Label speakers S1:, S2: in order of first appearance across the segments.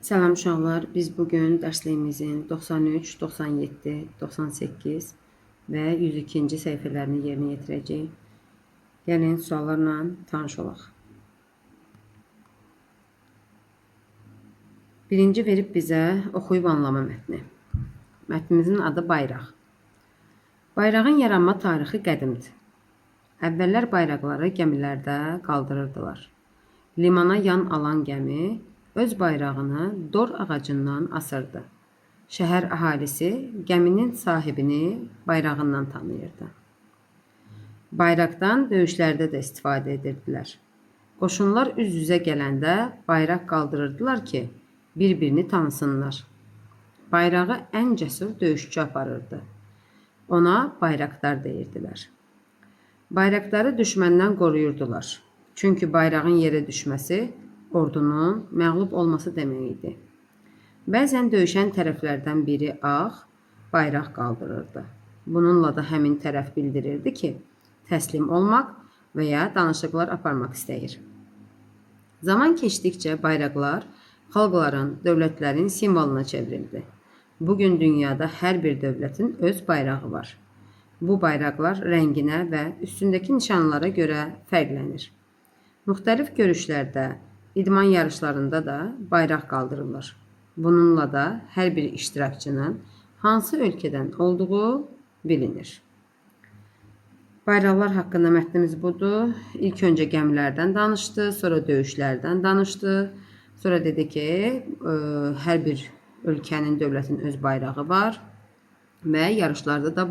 S1: Salam uşaqlar, biz bugün dərsliyimizin 93, 97, 98 və 102-ci səhifələrini yerinə yetirəcəyik. Gəlin suallarla tanış olaq. Birinci verib bizə oxuyub anlama mətni. Mətnimizin adı bayraq. Bayrağın yaranma tarixi qədimdir. Əvvəllər bayraqları gəmilərdə qaldırırdılar. Limana yan alan gəmi öz bayrağını dor ağacından asırdı. Şəhər əhalisi gəminin sahibini bayrağından tanıyırdı. Bayraqdan döyüşlərdə də istifadə edirdilər. Qoşunlar üz-üzə gələndə bayraq qaldırırdılar ki, bir-birini tanısınlar. Bayrağı ən cəsur döyüşçü aparırdı. Ona bayraqdar deyirdilər. Bayraqları düşməndən qoruyurdular. Çünki bayrağın yerə düşməsi ordunun məğlub olması demək idi. Bəzən döyüşən tərəflərdən biri ağ bayraq qaldırırdı. Bununla da həmin tərəf bildirirdi ki, təslim olmaq və ya danışıqlar aparmaq istəyir. Zaman keçdikcə bayraqlar xalqların, dövlətlərin simvoluna çevrildi. Bugün dünyada hər bir dövlətin öz bayrağı var. Bu bayraqlar rənginə və üstündəki nişanlara görə fərqlənir. Müxtəlif görüşlərdə, idman yarışlarında da bayraq qaldırılır. Bununla da hər bir iştirakçının hansı ölkədən olduğu bilinir. Bayraqlar haqqında mətnimiz budur. İlk öncə gəmilərdən danışdı, sonra döyüşlərdən danışdı. Sonra dedi ki, hər bir ölkənin, dövlətin öz bayrağı var və yarışlarda da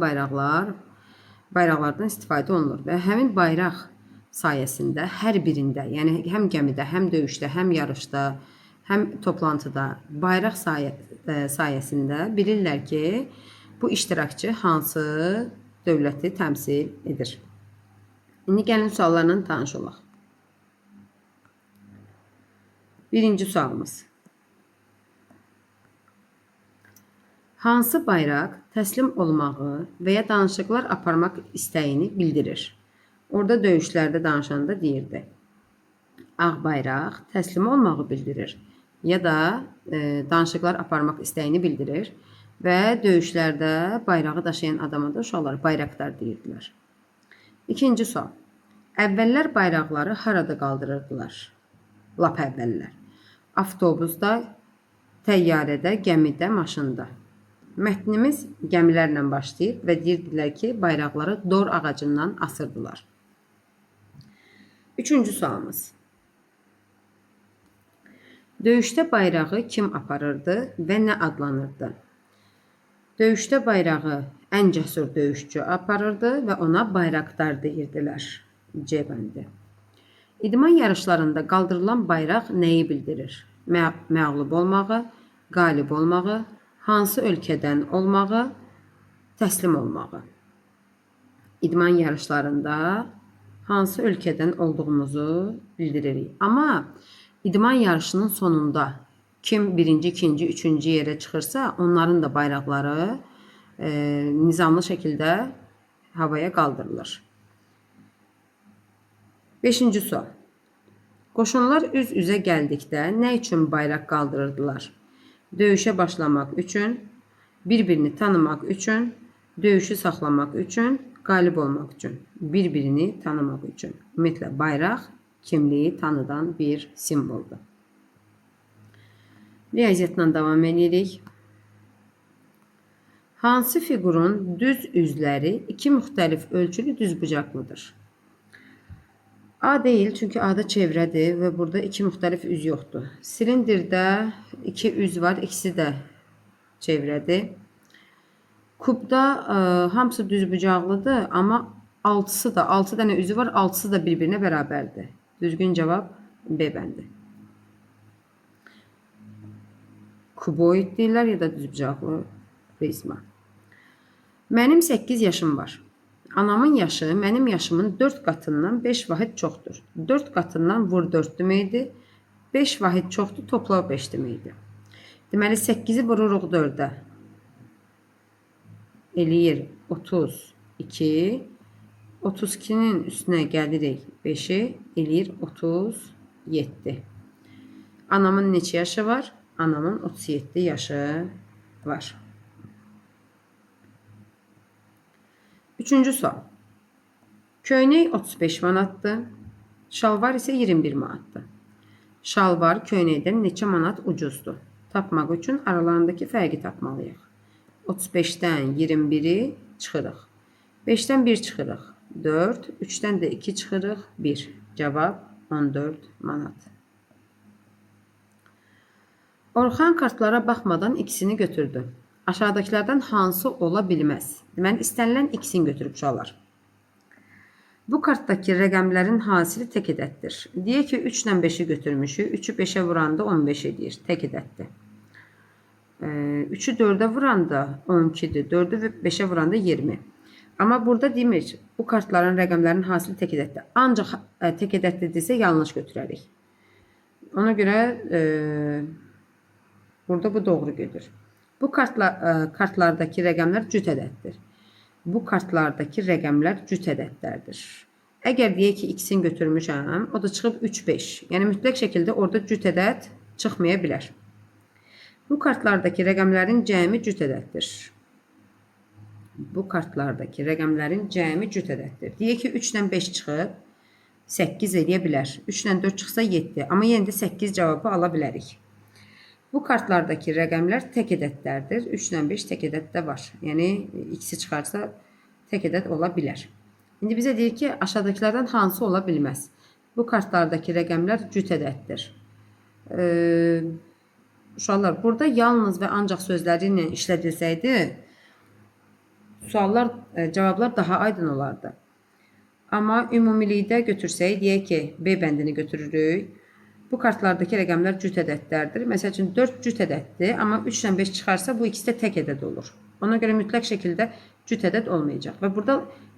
S1: bayraqlardan istifadə olunur və həmin bayraq sayəsində hər birində, yəni həm gəmidə, həm döyüşdə, həm yarışda, həm toplantıda bayraq sayəsində bilirlər ki, bu iştirakçı hansı dövləti təmsil edir. İndi gəlin suallarla tanış olaq. Birinci sualımız. Hansı bayraq təslim olmağı və ya danışıqlar aparmaq istəyini bildirir? Orada döyüşlərdə danışanda deyirdi. Ağ bayraq təslim olmağı bildirir ya da danışıqlar aparmaq istəyini bildirir və döyüşlərdə bayrağı daşıyan adama da uşaqlar bayraqdar deyirdilər. İkinci sual. Əvvəllər bayraqları harada qaldırırdılar? Lap əvvəllər. Avtobusda, təyyarədə, gəmidə, maşında. Mətnimiz gəmilərlə başlayıb və deyirdilər ki, bayraqları dor ağacından asırdılar. Üçüncü sualımız. Döyüşdə bayrağı kim aparırdı və nə adlanırdı? Döyüşdə bayrağı ən cəsur döyüşçü aparırdı və ona bayraqdar deyirdilər. C bəndi. İdman yarışlarında qaldırılan bayraq nəyi bildirir? Məğlub olmağı, qalib olmağı, hansı ölkədən olmağı, təslim olmağı. İdman yarışlarında hansı ölkədən olduğumuzu bildiririk. Amma idman yarışının sonunda kim birinci, ikinci, üçüncü yerə çıxırsa, onların da bayraqları nizamlı şəkildə havaya qaldırılır. Beşinci sual. Qoşunlar üz-üzə gəldikdə nə üçün bayraq qaldırırdılar? Döyüşə başlamaq üçün, bir-birini tanımaq üçün, döyüşü saxlamaq üçün, qalib olmaq üçün, bir-birini tanımaq üçün. Ümumiyyətlə, bayraq kimliyi tanıdan bir simvoldur. Riyaziyyatla davam edirik. Hansı fiqurun düz üzləri iki müxtəlif ölçülü düzbucaqlıdır? A deyil, çünki A da çevrədir və burada iki müxtəlif üz yoxdur. Silindirdə iki üz var, ikisi də çevrədir. Kubda hamısı düzbucaqlıdır, amma altı dənə üzü var, altısı da bir-birinə bərabərdir. Düzgün cavab B bəndi. Kuboid deyirlər ya da düzbucaqlı prizma. Mənim 8 yaşım var. Anamın yaşı mənim yaşımın 4 qatından 5 vahid çoxdur. 4 qatından vur 4 deməkdir. 5 vahid çoxdur, topla 5 deməkdir. Deməli, 8-i vururuq 4-ə. Eləyir 32. 32-nin üstünə gəlirik 5-i, eləyir 37. Anamın neçə yaşı var? Anamın 37 yaşı var. Üçüncü sual. Köynək 35 manatdır. Şalvar isə 21 manatdır. Şalvar köynəkdən neçə manat ucuzdur? Tapmaq üçün aralarındakı fərqi tapmalıyıq. 35-dən 21-i çıxırıq. 5-dən 1 çıxırıq. 4, 3-dən də 2 çıxırıq. 1. Cavab 14 manat. Orxan kartlara baxmadan ikisini götürdü. Aşağıdakilərdən hansı ola bilməz? Deməli, istənilən ikisini götürüb uşaqlar. Bu kartdakı rəqəmlərin hasili tək ədəddir. Deyək ki, 3 ilə 5-i götürmüşük. 3-ü 5-ə vuranda 15 edir. Tək ədəddir. 3-ü 4-ə vuranda 12-dir. 4-ü 5-ə vuranda 20. Amma burada demir, bu kartların rəqəmlərin hasili tək ədəddir. Ancaq tək ədəddirsə yanlış götürərik. Ona görə burada bu doğru gedir. Bu kartlardakı rəqəmlər cüt ədəddir. Bu kartlardakı rəqəmlər cüt ədədlərdir. Əgər deyək ki, ikisini götürmüşəm, o da çıxıb 3-5. Yəni, mütləq şəkildə orada cüt ədəd çıxmaya bilər. Bu kartlardakı rəqəmlərin cəmi cüt ədəddir. Bu kartlardakı rəqəmlərin cəmi cüt ədəddir. Deyək ki, 3-dən 5 çıxıb 8 eləyə bilər. 3-dən 4 çıxsa 7. Amma yenə də 8 cavabı ala bilərik. Bu kartlardakı rəqəmlər tək ədədlərdir. 3-dən 5 tək ədəddə var. Yəni, ikisi çıxarsa tək ədəd ola bilər. İndi bizə deyir ki, aşağıdakilərdən hansı ola bilməz? Bu kartlardakı rəqəmlər cüt ədəddir. Uşaqlar, burada yalnız və ancaq sözləri ilə işlədilsəydi, cavablar daha aydın olardı. Amma ümumilikdə götürsək, deyək ki, B bəndini götürürük. Bu kartlardakı rəqəmlər cüt ədədlərdir. Məsəl üçün 4 cüt ədəddir, amma 3-dən 5 çıxarsa bu ikisi də tək ədəd olur. Ona görə mütləq şəkildə cüt ədəd olmayacaq. Və burada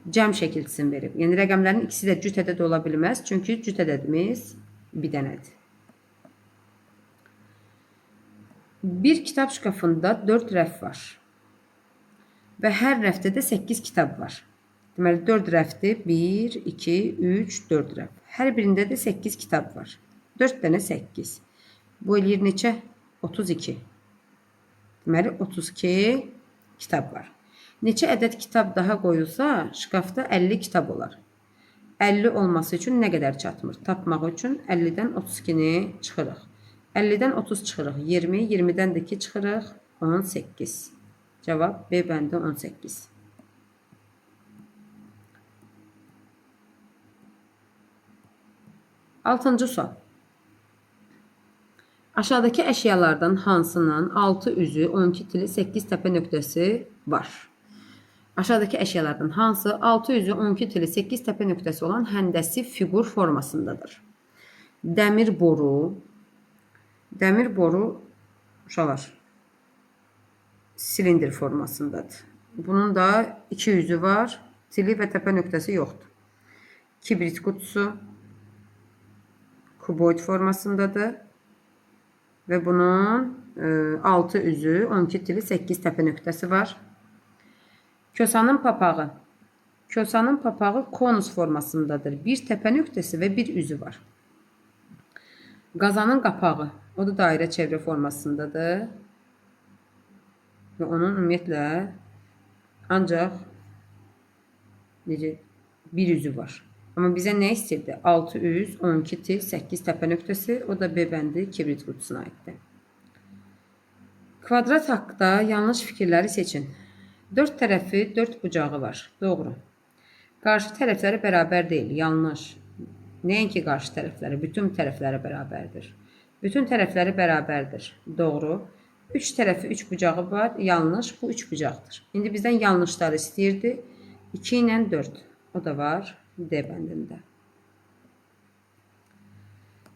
S1: cəm şəkilçisini verib. Yəni rəqəmlərin ikisi də cüt ədəd ola bilməz, çünki cüt ədədimiz bir dənədir. Bir kitab şkafında 4 rəf var. Və hər rəfdə də 8 kitab var. Deməli, 4 rəfdir. 1, 2, 3, 4 rəf. Hər birində də 8 kitab var. 4 dənə 8. Bu eləyir neçə? 32. Deməli, 32 kitab var. Neçə ədəd kitab daha qoyulsa, şkafda 50 kitab olar. 50 olması üçün nə qədər çatmır? Tapmaq üçün 50-dən 32-ni çıxırıq. 50-dən 30 çıxırıq. 20, 20-dən də 2 çıxırıq. 18. Cavab B bəndi 18. Altıncı sual. Aşağıdakı əşyalardan hansının 6 üzü, 12 tili, 8 təpə nöqtəsi var? Aşağıdakı əşyalardan hansı 6 üzü, 12 tili, 8 təpə nöqtəsi olan həndəsi fiqur formasındadır? Dəmir boru. Dəmir boru uşaqlar silindir formasındadır. Bunun da 2 üzü var. Tili və təpə nöqtəsi yoxdur. Kibrit qutusu kuboid formasındadır. Və bunun 6 üzü, 12 tili, 8 təpə nöqtəsi var. Kosanın papağı. Kosanın papağı konus formasındadır. Bir təpə nöqtəsi və bir üzü var. Qazanın qapağı. O da dairə çevrə formasındadır. Və onun ümumiyyətlə ancaq bir üzü var. Amma bizə nə istəyirdi? 6 üz, 12 til, 8 təpə nöqtəsi. O da B bəndi kibrit qutusuna aiddir. Kvadrat haqqında yanlış fikirləri seçin. 4 tərəfi 4 bucağı var. Doğru. Qarşı tərəfləri bərabər deyil. Yanlış. Nəinki qarşı tərəfləri, bütün tərəfləri bərabərdir. Bütün tərəfləri bərabərdir. Doğru. 3 tərəfi 3 bucağı var. Yanlış. Bu 3 bucaqdır. İndi bizdən yanlışları istəyirdi. 2 ilə 4. O da var. D bəndində.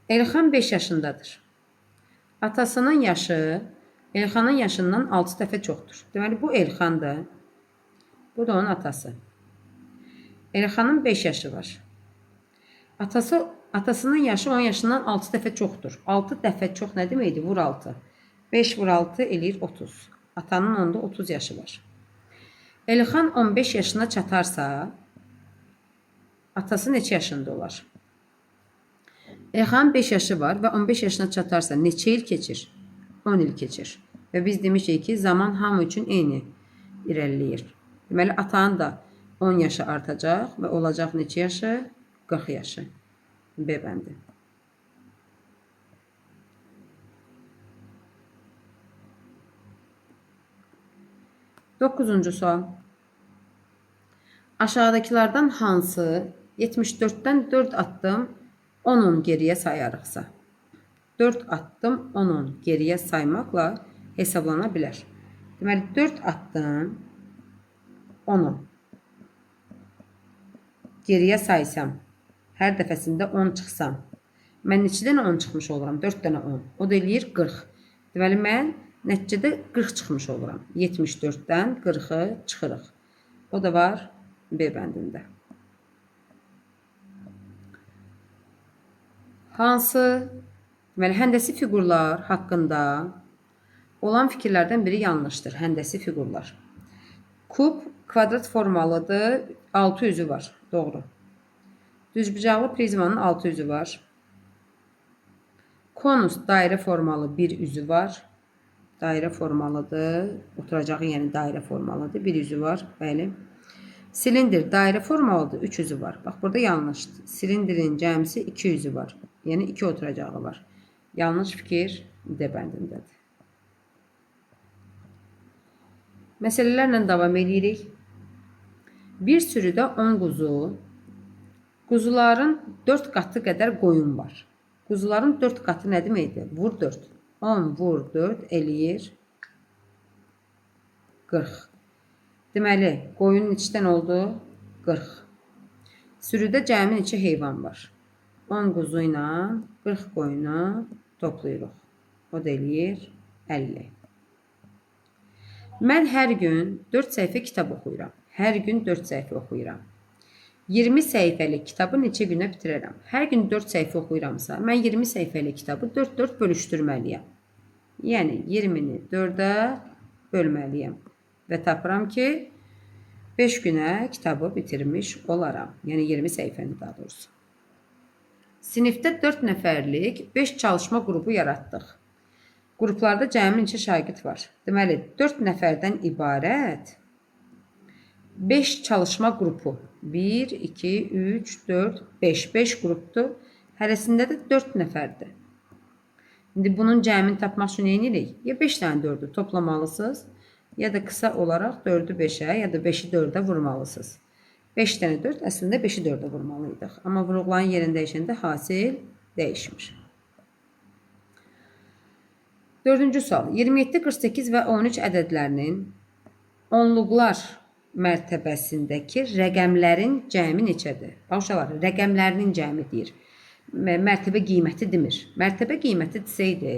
S1: Elxan 5 yaşındadır. Atasının yaşı Elxanın yaşından 6 dəfə çoxdur. Deməli, bu Elxandır. Bu da onun atası. Elxanın 5 yaşı var. Atasının yaşı 10 yaşından 6 dəfə çoxdur. 6 dəfə çox nə deməkdir? Vur 6. 5 vur 6 eləyir 30. Atanın onda 30 yaşı var. Elxan 15 yaşına çatarsa, atası neçə yaşında olar? Elxanın 5 yaşı var və 15 yaşına çatarsa neçə il keçir? 10 il keçir. Və biz demişik ki, zaman hamı üçün eyni irəliləyir. Deməli, atanın da 10 yaşı artacaq və olacaq neçə yaşı? 40 yaşı. B bəndi. 9-cu sual. Aşağıdakilerden hansı 74'ten 4 attım 10'un geriye sayarıqsa? 4 attım 10'un geriye saymakla hesablanabilir. Deməli 4 attım 10'u geriye saysam, hər dəfəsində 10 çıxsam, mən neçə dənə 10 çıxmış oluram? 4 dənə 10. O da eləyir 40. Deməli mən nəticədə 40 çıxmış oluram. 74-dən 40-ı çıxırıq. O da var B bəndində. Hansı? Deməli, həndəsi fiqurlar haqqında olan fikirlərdən biri yanlışdır. Həndəsi fiqurlar. Kub kvadrat formalıdır. 6 üzü var. Doğru. Düzbucaqlı prizmanın 6 üzü var. Konus dairə formalı bir üzü var. Dairə formalıdır. Oturacağı yəni dairə formalıdır. Bir üzü var. Bəli. Silindir dairə formalıdır. 3 üzü var. Bax, burada yanlışdır. Silindirin cəmsi 2 üzü var. Yəni 2 oturacağı var. Yanlış fikir D bəndindədir. Məsələlərlə davam edirik. Bir sürüdə 10 quzu, quzuların 4 qatı qədər qoyun var. Quzuların 4 qatı nə deməkdir? Vur 4. 10 vur 4 eləyir 40. Deməli, qoyunun içdən oldu 40. Sürüdə cəmi neçə heyvan var? 10 quzu ilə 40 qoyunu toplayırıq. O da eləyir 50. Mən hər gün 4 səhifə kitab oxuyuram. Hər gün 4 səhifə oxuyuram. 20 səhifəlik kitabı neçə günə bitirərəm? Hər gün 4 səhifə oxuyuramsa, mən 20 səhifəlik kitabı 4-4 bölüşdürməliyəm. Yəni 20-ni 4-ə bölməliyəm. Və tapıram ki, 5 günə kitabı bitirmiş olaram. Yəni 20 səhifəni daha doğrusu. Sinifdə 4 nəfərlik 5 çalışma qrupu yaratdıq. Qruplarda cəmi neçə şagird var? Deməli, 4 nəfərdən ibarət 5 çalışma qrupu. 1, 2, 3, 4, 5. 5 qrupdur. Hərəsində də 4 nəfərdir. İndi bunun cəmini tapmaq üçün nə edirik? Ya 5 dənə 4'ü toplamalısınız, ya da qısa olaraq 4'ü 5'ə, ya da 5'i 4'ə vurmalısınız. 5 dənə 4, əslində 5'i 4'ə vurmalıydıq. Amma vuruqların yerini dəyişəndə hasil dəyişmir. 4-cü sual. 27, 48 və 13 ədədlərinin onluqlar mərtəbəsindəki rəqəmlərin cəmi neçədir? Uşaqlar, rəqəmlərinin cəmi deyir. Mərtəbə qiyməti demir. Mərtəbə qiyməti desəydi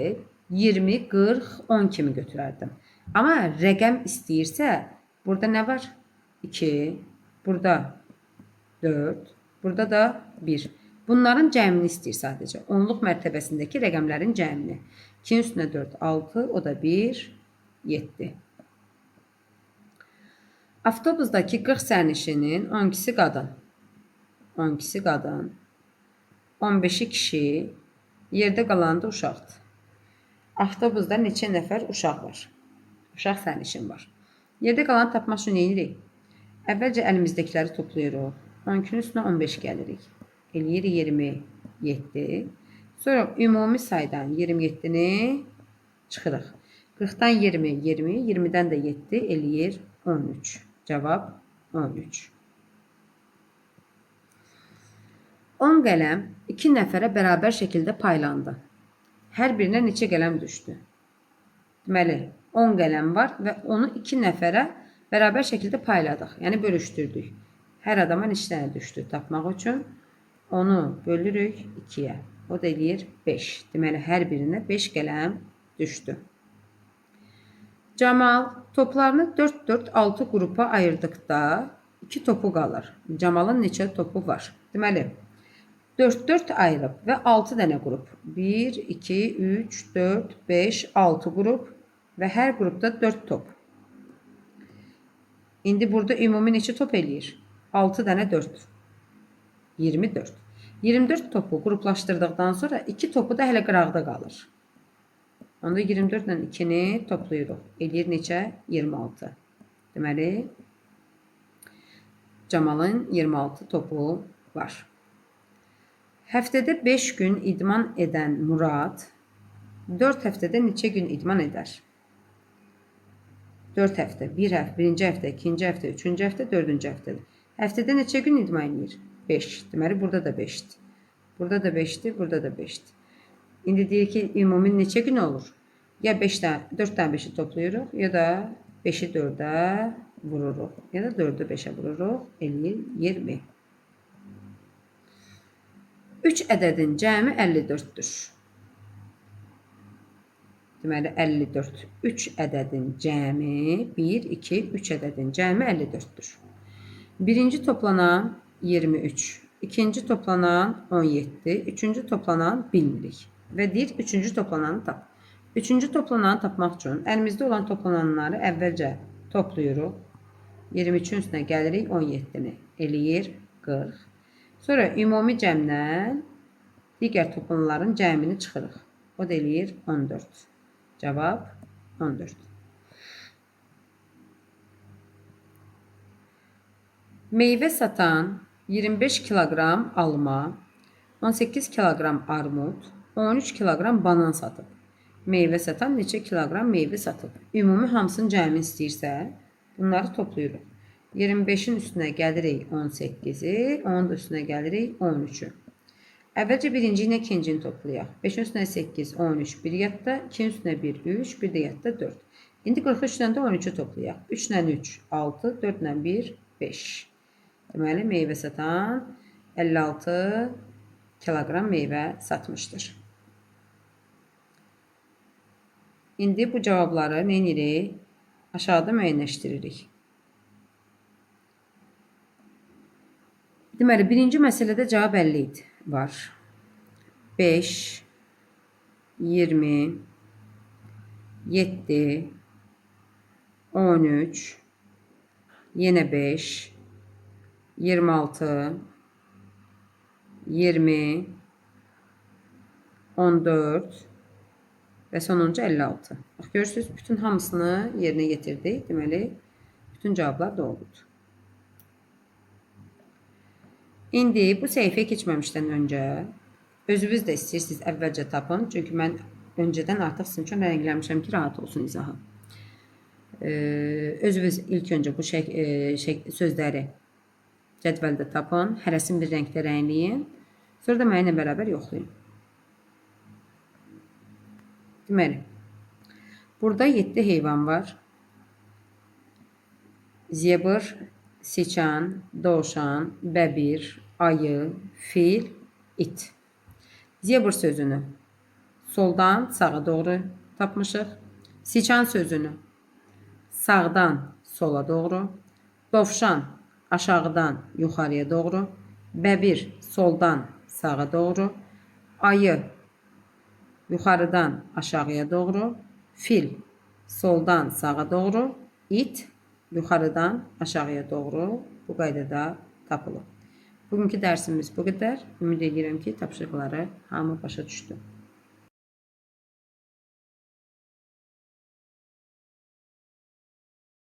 S1: 20, 40, 10 kimi götürərdim. Amma rəqəm istəyirsə, burada nə var? 2, burada 4, burada da 1. Bunların cəmini istəyir sadəcə. Onluq mərtəbəsindəki rəqəmlərin cəmini. 2-nin üstünə 4, 6, o da 1, 7. Avtobusdakı 40 sərnişinin 12'si qadın. 12'si qadın. 15'i kişi. Yerdə qalan da uşaqdır. Avtobusda neçə nəfər uşaq var? Uşaq sərnişin var. Yerdə qalanı tapmaq üçün nə edirik? Əvvəlcə əlimizdəkiləri toplayırıq. 12'nin üstünə 15 gəlirik. Eləyir 27. Sonra ümumi saydan 27'ni çıxırıq. 40'dan 20, 20, 20'dən də 7 eləyir 13. Cavab 13. 10 qələm 2 nəfərə bərabər şəkildə paylandı. Hər birinə neçə qələm düşdü? Deməli, 10 qələm var və onu 2 nəfərə bərabər şəkildə payladıq. Yəni bölüşdürdük. Hər adama neçə dənə düşdü tapmaq üçün onu bölürük 2'yə. O da eləyir 5. Deməli, hər birinə 5 qələm düşdü. Camal toplarını 4-4-6 qrupa ayırdıqda 2 topu qalır. Camalın neçə topu var? Deməli, 4-4 ayırıb və 6 dənə qrup. 1, 2, 3, 4, 5, 6 qrup və hər qrupda 4 top. İndi burada ümumi neçə top eləyir? 6 dənə 4. 24. 24 topu qruplaşdırdıqdan sonra 2 topu da hələ qıraqda qalır. Onda 24 ilə 2-ni toplayırıq. Eləyir neçə? 26. Deməli, Camalın 26 topu var. Həftədə 5 gün idman edən Murad 4 həftədə neçə gün idman edər? 4 həftə, 1 həftə, 1-ci həftə, 2-ci həftə, 3-cü həftə, 4-cü həftədir. Həftədə neçə gün idman edir? 5. Deməli, burada da 5-dir. Burada da 5-dir, burada da 5-dir. İndi deyir ki, ümumi neçə gün olur? Ya 4 dənə 5-i toplayırıq, ya da 5-i 4-ə vururuq. Ya da 4-ü 5-ə vururuq, eləyir 20. 3 ədədin cəmi 54-dür. Deməli, 54. 3 ədədin cəmi 1, 2, 3 ədədin cəmi 54-dür. Birinci toplanan 23, ikinci toplanan 17, üçüncü toplanan bilmirik. Və deyir, üçüncü toplananı tap. Üçüncü toplananı tapmaq üçün əlimizdə olan toplananları əvvəlcə toplayırıq. 23-ün üstünə gəlirik 17-ni. Eləyir 40. Sonra ümumi cəmdən digər toplananların cəmini çıxırıq. O da eləyir 14. Cavab 14. Meyvə satan 25 kiloqram alma, 18 kiloqram armud, 13 kiloqram banan satıb. Meyvə satan neçə kiloqram meyvə satıb? Ümumi hamısının cəmini istəyirsə, bunları toplayırıq. 25-in üstünə gəlirik 18-i, onun da üstünə gəlirik 13-ü. Əvvəlcə birinci ilə ikincini toplayaq. 5-in üstünə 8, 13, 1 yadda, 2-in üstünə 1, 3, 1 də yadda 4. İndi 43-dən də 13-ü toplayaq. 3-lə 3, 6, 4-lə 1, 5. Deməli, meyvə satan 56 kiloqram meyvə satmışdır. İndi bu cavabları nə edirik? Aşağıda müəyyənləşdiririk. Deməli, birinci məsələdə cavab 50 var. 5, 20, 7, 13, yenə 5, 26, 20, 14 və sonuncu 56. Bax, görürsünüz, bütün hamısını yerinə yetirdik. Deməli, bütün cavablar doğrudur. İndi bu səhifəyə keçməmişdən öncə özünüz də istəyirsiniz əvvəlcə tapın. Çünki mən öncədən artıq sizin üçün rəngləmişəm ki, rahat olsun izahı. Özünüz ilk öncə bu sözləri cədvəldə tapın. Hərəsini bir rəngdə rəngləyin. Sonra da mənimlə bərabər yoxlayın. Deməli, burada 7 heyvan var. Zebr, siçan, dovşan, bəbir, ayı, fil, it. Zebr sözünü soldan sağa doğru tapmışıq. Siçan sözünü sağdan sola doğru. Dovşan aşağıdan yuxarıya doğru. Bəbir soldan sağa doğru. Ayı yuxarıdan aşağıya doğru. Fil soldan sağa doğru. İt yuxarıdan aşağıya doğru bu qaydada tapılır. Bugünkü dərsimiz bu qədər. Ümid edirəm ki, tapşırıqları hamı başa düşdü.